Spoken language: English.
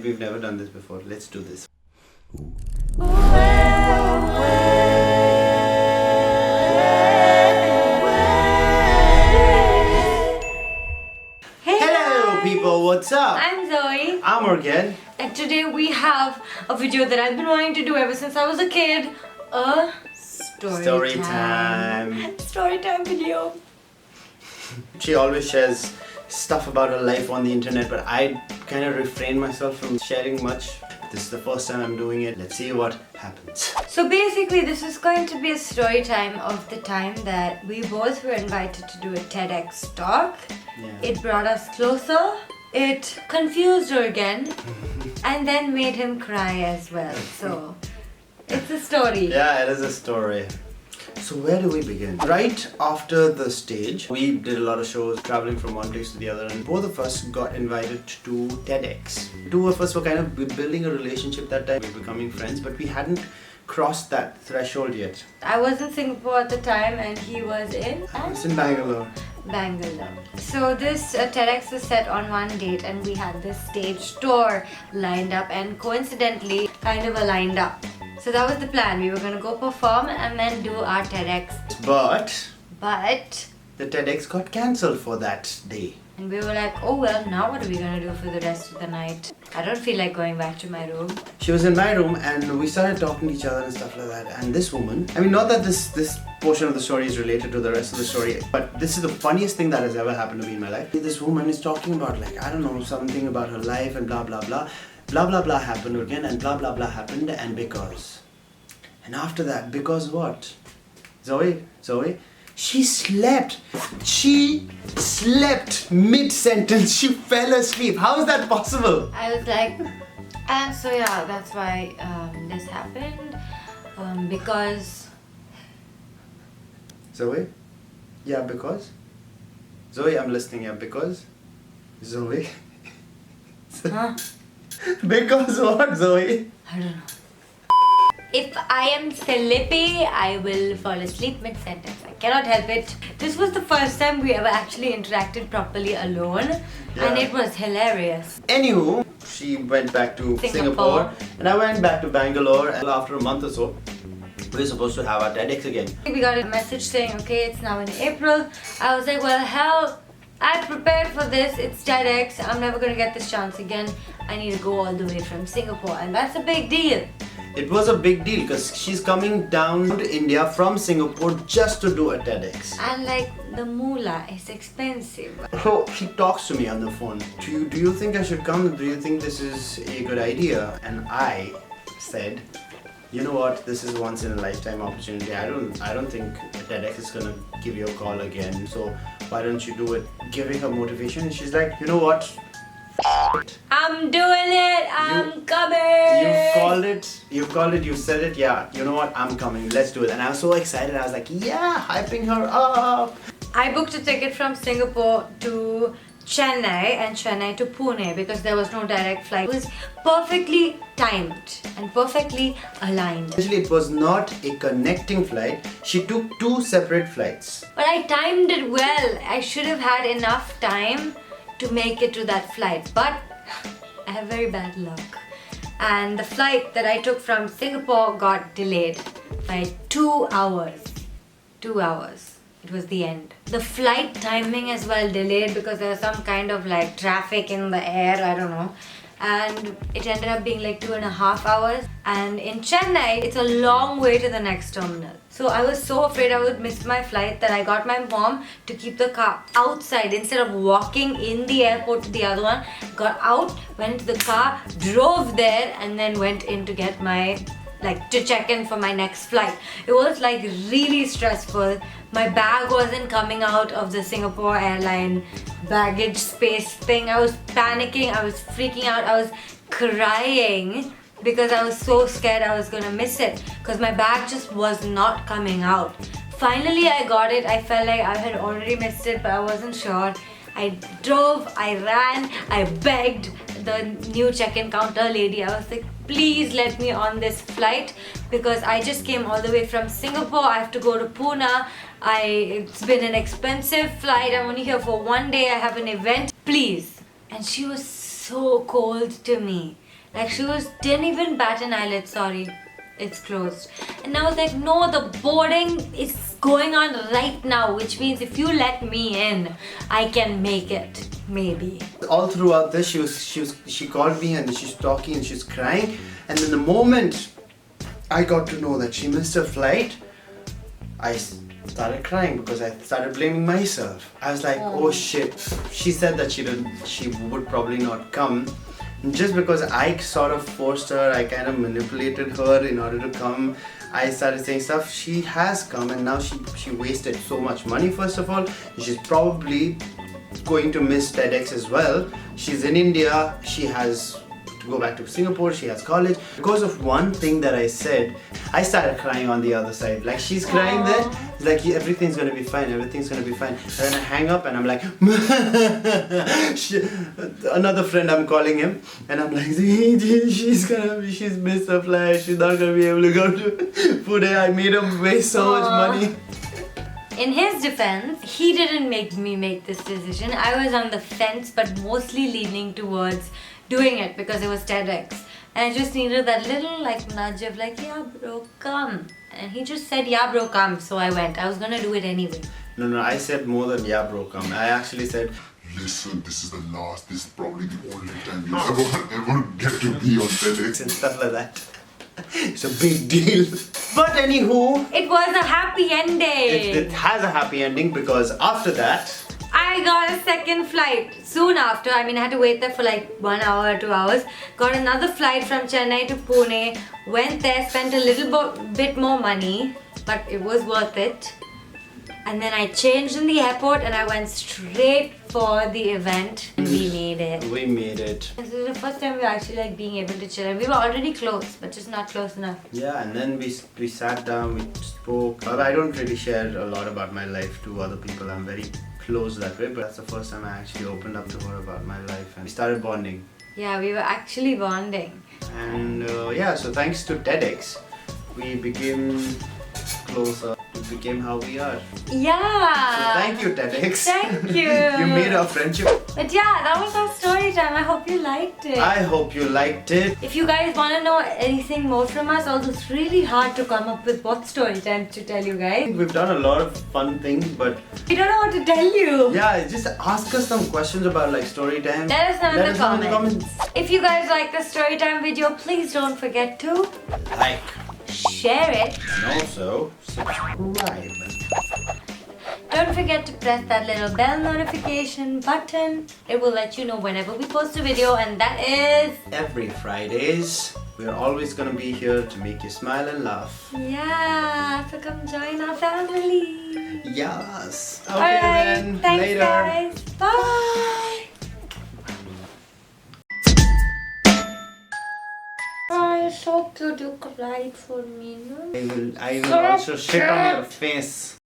we've never done this before. Let's do this. Hello people, what's up? I'm Zoe. I'm Urgen. And today we have a video that I've been wanting to do ever since I was a kid. A story time. Story time video. She always shares stuff about her life on the internet, but I kind of refrain myself from sharing much. This is the first time I'm doing it. Let's see what happens. So basically this is going to be a story time of the time that we both were invited to do a TedX talk. Yeah. It brought us closer. It confused Urgen and then made him cry as well. So it's a story. Yeah, it is a story. So where do we begin? Right after the stage, we did a lot of shows, traveling from one place to the other, and both of us got invited to TEDx. Two of us were kind of building a relationship that time. We were becoming friends, but we hadn't crossed that threshold yet. I was in Singapore at the time and he was in? It's in Bangalore. Bangalore. So this TEDx was set on one date and we had this stage tour lined up and coincidentally kind of aligned up. So that was the plan. We were going to go perform and then do our TEDx. But the TEDx got cancelled for that day. And we were like, oh well, now what are we going to do for the rest of the night? I don't feel like going back to my room. She was in my room and we started talking to each other and stuff like that. And this woman, I mean, not that this portion of the story is related to the rest of the story, but this is the funniest thing that has ever happened to me in my life. This woman is talking about, like, I don't know, something about her life and blah blah blah. Blah blah blah happened again and blah blah blah happened and because. And after that, because what? Zoe, she slept. She slept mid-sentence. She fell asleep. How is that possible? I was like, and so yeah, that's why this happened. Because... Zoe? Yeah, because? Zoe, I'm listening. Yeah, because? Zoe? Huh? Because what, Zoe? I don't know. If I am sleepy, I will fall asleep mid-sentence. I cannot help it. This was the first time we ever actually interacted properly alone. Yeah. And it was hilarious. Anywho, she went back to Singapore and I went back to Bangalore, and after a month or so, we were supposed to have our TEDx again. We got a message saying, okay, it's now in April. I was like, well, hell, I prepared for this. It's TEDx. I'm never going to get this chance again. I need to go all the way from Singapore, and that's a big deal. It was a big deal because she's coming down to India from Singapore just to do a TEDx. And like the moolah is expensive. So she talks to me on the phone. Do you think I should come? Do you think this is a good idea? And I said, you know what? This is once in a lifetime opportunity. I don't think TEDx is gonna give you a call again. So why don't you do it? Giving her motivation, and she's like, you know what? I'm doing it. I'm coming. You've called it, you said it, yeah, you know what, I'm coming, let's do it. And I was so excited, I was like, yeah, hyping her up. I booked a ticket from Singapore to Chennai and Chennai to Pune because there was no direct flight. It was perfectly timed and perfectly aligned. Actually, it was not a connecting flight. She took two separate flights. But I timed it well. I should have had enough time to make it to that flight, but I have very bad luck. And the flight that I took from Singapore got delayed by 2 hours. 2 hours. It was the end. The flight timing as well delayed because there was some kind of like traffic in the air, I don't know. And it ended up being like 2.5 hours. And in Chennai, it's a long way to the next terminal. So I was so afraid I would miss my flight that I got my mom to keep the car outside instead of walking in the airport to the other one. Got out, went into the car, drove there, and then went in to get my, to check in for my next flight. It was like really stressful. My bag wasn't coming out of the Singapore airline baggage space thing. I was panicking, I was freaking out, I was crying because I was so scared I was gonna miss it because my bag just was not coming out. Finally I got it. I felt like I had already missed it, but I wasn't sure. I drove, I ran, I begged the new check-in counter lady. I was like, please let me on this flight because I just came all the way from Singapore. I have to go to Pune. It's been an expensive flight. I'm only here for one day. I have an event. Please. And she was so cold to me. Like didn't even bat an eyelid, sorry, it's closed. And I was like, no, the boarding is going on right now, which means if you let me in, I can make it, maybe. All throughout this, she called me and she's talking and she's crying. And then the moment I got to know that she missed her flight, I started crying because I started blaming myself. I was like, oh shit. She said that she would probably not come. And just because I sort of forced her, I kind of manipulated her in order to come. I started saying stuff. She has come and now she wasted so much money, first of all. She's probably going to miss TedX as well. She's in India. She has to go back to Singapore. She has college. Because of one thing that I said, I started crying on the other side. Like she's crying there. It's like everything's gonna be fine. Everything's gonna be fine. And then I hang up and I'm like, another friend, I'm calling him, and I'm like, she's missed her flight. She's not gonna be able to go to Pune. I made him waste so much money. In his defense, he didn't make me make this decision. I was on the fence, but mostly leaning towards doing it because it was TedX. And I just needed that little nudge of yeah bro, come. And he just said, yeah bro, come. So I went. I was gonna do it anyway. No, I said more than yeah bro, come. I actually said, listen, this is this is probably the only time you ever get to be on TedX. And stuff like that. It's a big deal. But anywho, it was a happy ending. It has a happy ending because after that, I got a second flight soon after. I mean, I had to wait there for 1 hour or 2 hours. Got another flight from Chennai to Pune. Went there, spent a little bit more money, but it was worth it. And then I changed in the airport and I went straight for the event. And we made it. We made it. This is the first time we were actually being able to chill. And we were already close, but just not close enough. Yeah, and then we sat down, we spoke. I don't really share a lot about my life to other people. I'm very close that way, but that's the first time I actually opened up to her about my life and we started bonding. Yeah, we were actually bonding. And yeah, so thanks to TEDx, we became closer. We became how we are. Yeah. So thank you, TEDx. Thank you. You made our friendship. But yeah, that was our story time. I hope you liked it. I hope you liked it. If you guys want to know anything more from us, although it's really hard to come up with what story time to tell you guys. We've done a lot of fun things, but we don't know what to tell you. yeah, just ask us some questions about story time. Let us know in the comments. If you guys like the story time video, please don't forget to like, share it, and also subscribe. Don't forget to press that little bell notification button. It will let you know whenever we post a video, and that is every Fridays. We're always gonna be here to make you smile and laugh. yeah, so come join our family. Yes. Okay Alright, then. thanks Later. guys. Bye. Oh, you're so cute. You cried for me, no? I will also shit on your face.